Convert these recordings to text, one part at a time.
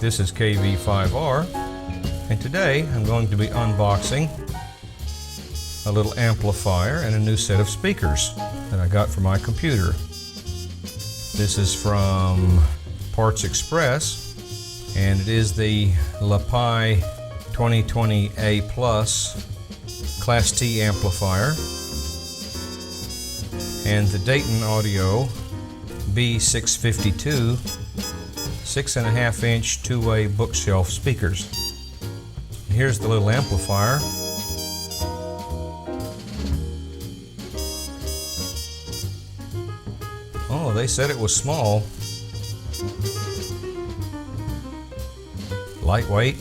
This is KV5R, and today I'm going to be unboxing a little amplifier and a new set of speakers that I got for my computer. This is from Parts Express, and it is the Lepai LP-2020A Plus Class T amplifier and the Dayton Audio B652 6.5-inch two-way bookshelf speakers. Here's the little amplifier. Oh, they said it was small. Lightweight,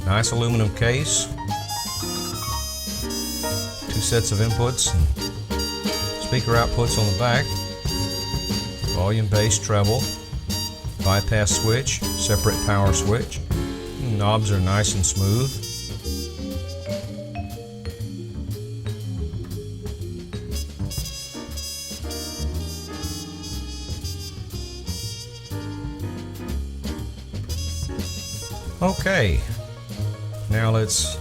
nice aluminum case, 2 sets of inputs and speaker outputs on the back, volume, bass, treble, bypass switch, separate power switch. Knobs are nice and smooth. Okay, now let's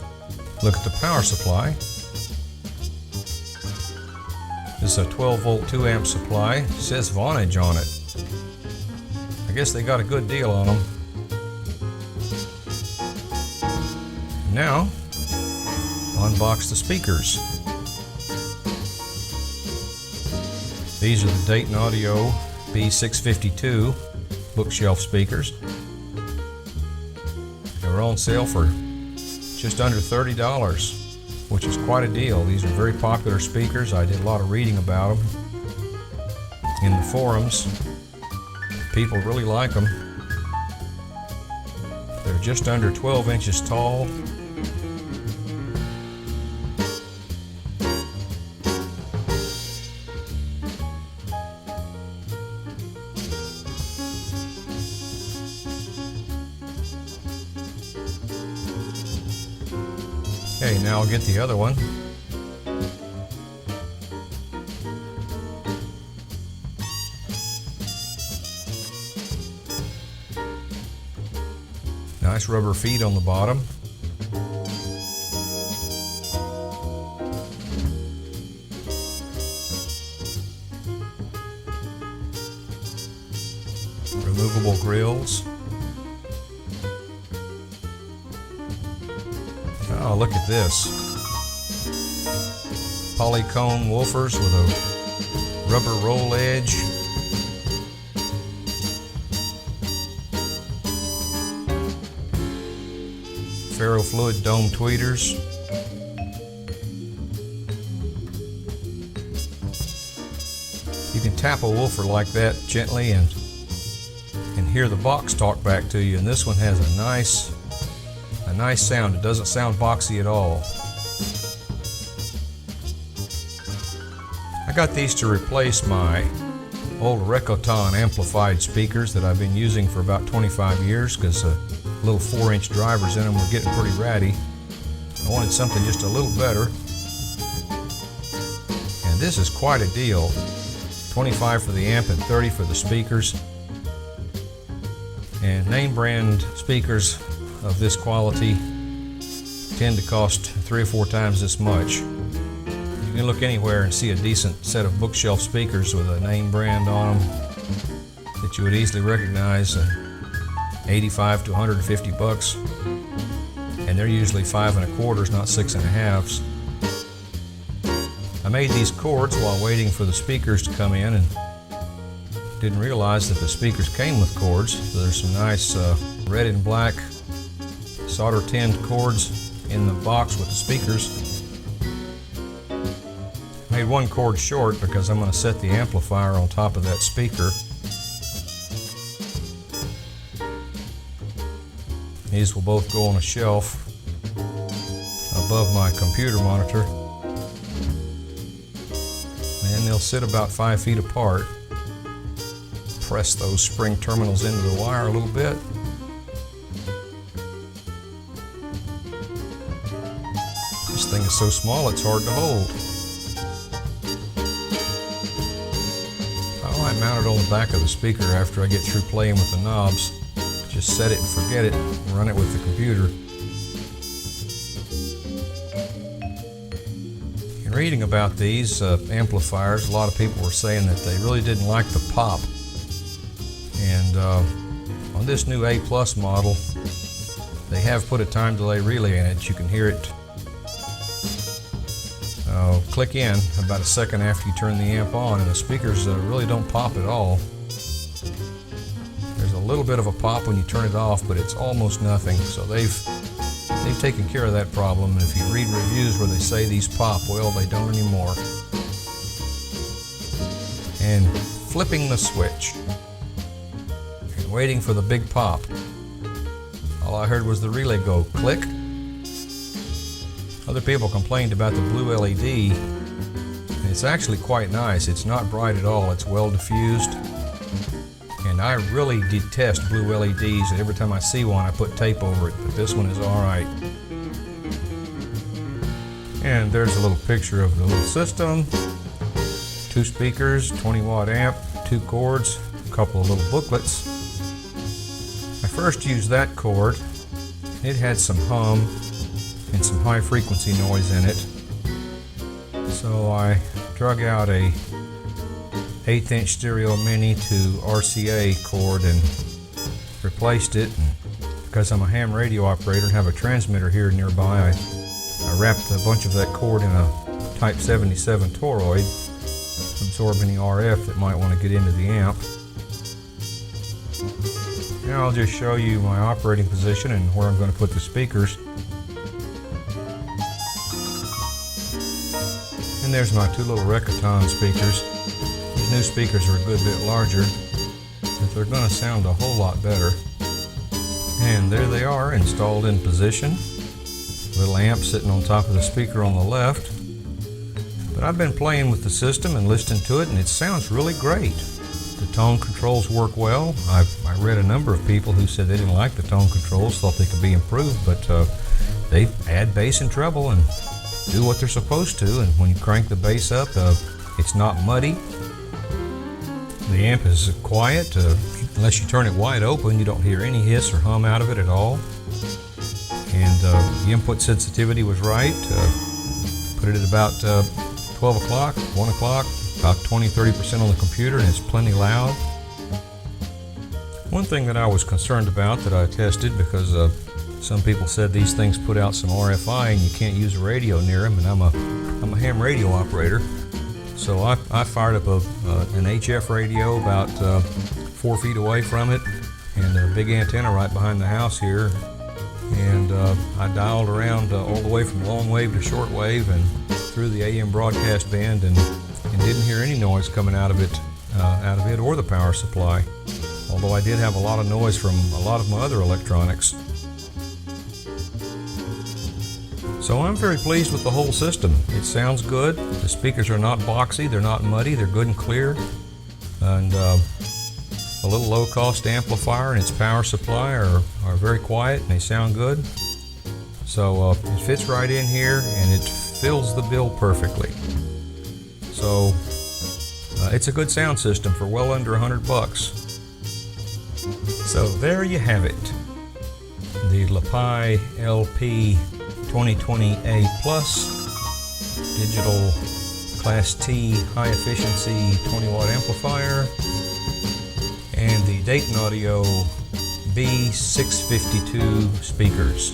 look at the power supply. This is a 12-volt 2-amp supply. It says Vonage on it. I guess they got a good deal on them. Now, unbox the speakers. These are the Dayton Audio B652 bookshelf speakers. They were on sale for just under $30, which is quite a deal. These are very popular speakers. I did a lot of reading about them in the forums. People really like them. They're just under 12 inches tall. Okay, now I'll get the other one. Nice rubber feet on the bottom. Removable grills. Oh, look at this. Polycone woofers with a rubber roll edge. Ferrofluid dome tweeters. You can tap a woofer like that gently and hear the box talk back to you, and this one has a nice sound. It doesn't sound boxy at all. I got these to replace my old Recoton amplified speakers that I've been using for about 25 years because little 4-inch drivers in them were getting pretty ratty. I wanted something just a little better, and this is quite a deal. 25 for the amp and 30 for the speakers. And name brand speakers of this quality tend to cost 3 or 4 times this much. You can look anywhere and see a decent set of bookshelf speakers with a name brand on them that you would easily recognize. 85 to 150 bucks, and they're usually 5 1/4s, not 6 1/2s. I made these cords while waiting for the speakers to come in and didn't realize that the speakers came with cords. So there's some nice red and black solder tinned cords in the box with the speakers. Made one cord short because I'm going to set the amplifier on top of that speaker. These will both go on a shelf above my computer monitor, and they'll sit about 5 feet apart. Press those spring terminals into the wire a little bit. This thing is so small it's hard to hold. I might mount it on the back of the speaker after I get through playing with the knobs. just set it and forget it, and run it with the computer. In reading about these amplifiers, a lot of people were saying that they really didn't like the pop. And on this new A+ model, they have put a time delay relay in it. You can hear it click in about a second after you turn the amp on, and the speakers really don't pop at all. There's a little bit of a pop when you turn it off, but it's almost nothing. So they've taken care of that problem. And if you read reviews where they say these pop, well, they don't anymore. And flipping the switch and waiting for the big pop, all I heard was the relay go click. Other people complained about the blue LED. It's actually quite nice. It's not bright at all. It's well diffused. And I really detest blue LEDs. Every time I see one, I put tape over it, but this one is all right. And there's a little picture of the little system. 2 speakers, 20-watt amp, 2 cords, a couple of little booklets. I first used that cord. It had some hum and some high frequency noise in it. So I drug out a 1/8" stereo mini to RCA cord and replaced it. Because I'm a ham radio operator and have a transmitter here nearby, I wrapped a bunch of that cord in a Type 77 toroid, absorb any RF that might want to get into the amp. Now I'll just show you my operating position and where I'm going to put the speakers. And there's my 2 little Recaton speakers. These new speakers are a good bit larger, but they're going to sound a whole lot better. And there they are, installed in position. Little amp sitting on top of the speaker on the left. But I've been playing with the system and listening to it, and it sounds really great. The tone controls work well. I read a number of people who said they didn't like the tone controls, thought they could be improved, but they add bass and treble and do what they're supposed to. And when you crank the bass up, it's not muddy. The amp is quiet. Unless you turn it wide open, you don't hear any hiss or hum out of it at all. And the input sensitivity was right. Put it at about 12 o'clock, 1 o'clock, about 20-30% on the computer, and it's plenty loud. One thing that I was concerned about that I tested, because some people said these things put out some RFI and you can't use a radio near them, and I'm a ham radio operator. So I fired up an HF radio about 4 feet away from it, and a big antenna right behind the house here. And I dialed around all the way from long wave to short wave and through the AM broadcast band, and didn't hear any noise coming out of it or the power supply. Although I did have a lot of noise from a lot of my other electronics. So I'm very pleased with the whole system. It sounds good. The speakers are not boxy, they're not muddy, they're good and clear. And a little low-cost amplifier and its power supply are very quiet and they sound good. So it fits right in here and it fills the bill perfectly. So it's a good sound system for well under $100. So there you have it. The Lepai LP-2020A Plus digital Class T high efficiency 20-watt amplifier, and the Dayton Audio B652 speakers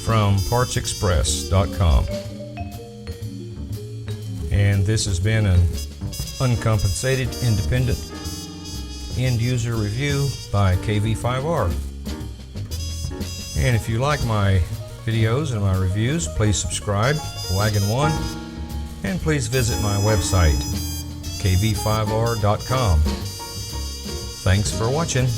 from PartsExpress.com. And this has been an uncompensated independent end user review by KV5R. And if you like my videos and my reviews, please subscribe, Wagon 1, and please visit my website, KV5R.com. Thanks for watching.